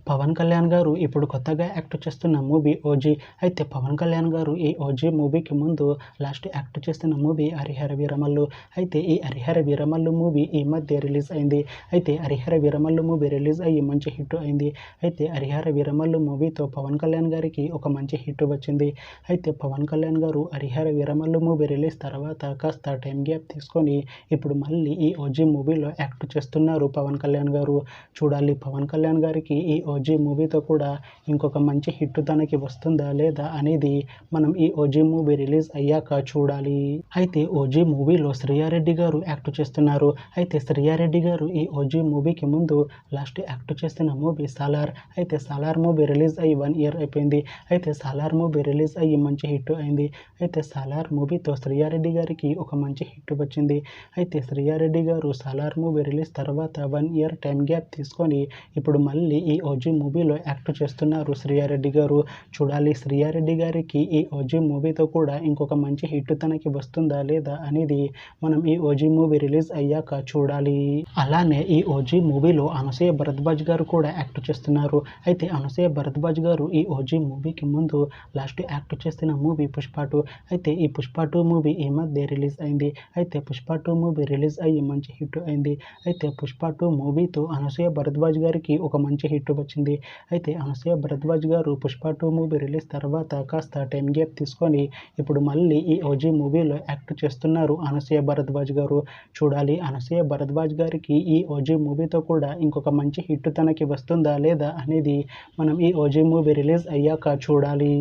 పవన్ కళ్యాణ్ గారు ఇప్పుడు కొత్తగా యాక్ట్ చేస్తున్న మూవీ ఓజీ. అయితే పవన్ కళ్యాణ్ గారు ఈ ఓజీ మూవీకి ముందు లాస్ట్ యాక్ట్ చేస్తున్న మూవీ హరిహర వీరమల్లు. అయితే ఈ హరిహర వీరమల్లు మూవీ ఈ మధ్య రిలీజ్ అయింది. అయితే హరిహర వీరమల్లు మూవీ రిలీజ్ అయ్యి మంచి హిట్ అయింది. అయితే హరిహర వీరమల్లు మూవీతో పవన్ కళ్యాణ్ గారికి ఒక మంచి హిట్ వచ్చింది. అయితే పవన్ కళ్యాణ్ గారు హరిహర వీరమల్లు మూవీ రిలీజ్ తర్వాత కాస్త టైం గ్యాప్ తీసుకొని ఇప్పుడు మళ్ళీ ఈ ఓజీ మూవీలో యాక్ట్ చేస్తున్నారు పవన్ కళ్యాణ్ గారు. చూడాలి పవన్ కళ్యాణ్ గారికి ఈ ఓజీ మూవీతో కూడా ఇంకొక మంచి హిట్ తనకి వస్తుందా లేదా అనేది మనం ఈ ఓజీ మూవీ రిలీజ్ అయ్యాక చూడాలి. అయితే ఓజీ మూవీలో శ్రీయారెడ్డి గారు యాక్ట్ చేస్తున్నారు. అయితే శ్రీయారెడ్డి గారు ఈ ఓజీ మూవీకి ముందు లాస్ట్ యాక్ట్ చేస్తున్న మూవీ సాలార్. అయితే సాలార్ మూవీ రిలీజ్ అయ్యి 1 year అయిపోయింది. అయితే సాలార్ మూవీ రిలీజ్ అయ్యి మంచి హిట్ అయింది. అయితే సాలార్ మూవీతో శ్రీయారెడ్డి గారికి ఒక మంచి హిట్ వచ్చింది. అయితే శ్రీయారెడ్డి గారు సాలార్ మూవీ రిలీజ్ తర్వాత 1 year టైం గ్యాప్ తీసుకొని ఇప్పుడు మళ్ళీ ఈ ఓజీ మూవీలో యాక్ట్ చేస్తున్నారు శ్రీయారెడ్డి గారు. చూడాలి శ్రీయారెడ్డి గారికి ఈ ఓజీ మూవీతో కూడా ఇంకొక మంచి హిట్ తనకి వస్తుందా లేదా అనేది మనం ఈ ఓజీ మూవీ రిలీజ్ అయ్యాక చూడాలి. అలానే ఈ ఓజీ మూవీలో అనసూయ భరద్వాజ్ గారు కూడా యాక్ట్ చేస్తున్నారు. అయితే అనసూయ భరద్వాజ్ గారు ఈ ఓజీ మూవీకి ముందు లాస్ట్ యాక్ట్ చేస్తున్న మూవీ పుష్ప 2. అయితే ఈ పుష్ప 2 మూవీ ఈ మధ్య రిలీజ్ అయింది. అయితే పుష్ప 2 మూవీ రిలీజ్ అయ్యి మంచి హిట్ అయింది. అయితే పుష్ప 2 మూవీతో అనసూయ భరద్వాజ్ గారికి ఒక మంచి హిట్ వచ్చింది. అయితే అనసూయ భరద్వాజ్ గారు పుష్ప 2 మూవీ రిలీజ్ తర్వాత కాస్త టైం గ్యాప్ తీసుకొని ఇప్పుడు మళ్ళీ ఈ ఓజీ మూవీలో యాక్ట్ చేస్తున్నారు అనసూయ భరద్వాజ్ గారు. చూడాలి అనసూయ భరద్వాజ్ గారికి ఈ ఓజీ మూవీతో కూడా ఇంకొక మంచి హిట్ తనకి వస్తుందా లేదా అనేది మనం ఈ ఓజీ మూవీ రిలీజ్ అయ్యాక చూడాలి.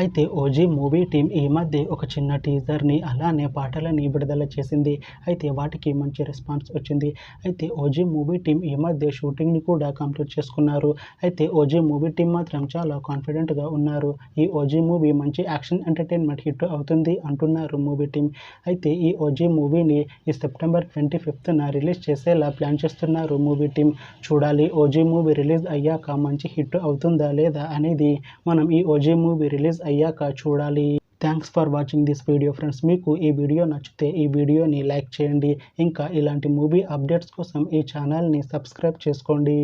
అయితే ఓజీ మూవీ టీం ఈ మధ్య ఒక చిన్న టీజర్ని అలానే పాటలని విడుదల చేసింది. అయితే వాటికి మంచి రెస్పాన్స్ వచ్చింది. అయితే ఓజీ మూవీ టీం ఈ మధ్య షూటింగ్ని కూడా కంప్లీట్ చేసుకున్నారు. అయితే ఓజీ మూవీ టీం మాత్రం చాలా కాన్ఫిడెంట్గా ఉన్నారు. ఈ ఓజీ మూవీ మంచి యాక్షన్ ఎంటర్టైన్మెంట్ హిట్ అవుతుంది అంటున్నారు మూవీ టీం. అయితే ఈ ఓజీ మూవీని ఈ September 25th రిలీజ్ చేసేలా ప్లాన్ చేస్తున్నారు మూవీ టీం. చూడాలి ఓజీ మూవీ రిలీజ్ అయ్యాక మంచి హిట్ అవుతుందా లేదా అనేది మనం ఈ ఓజీ మూవీ రిలీజ్ అయ్యాక చూడాలి. Thanks for watching this video friends. మీకు ఈ వీడియో నచ్చితే ఈ వీడియోని లైక్ చేయండి. ఇంకా ఇలాంటి మూవీ అప్డేట్స్ కోసం ఈ ఛానల్ని సబ్స్క్రైబ్ చేసుకోండి.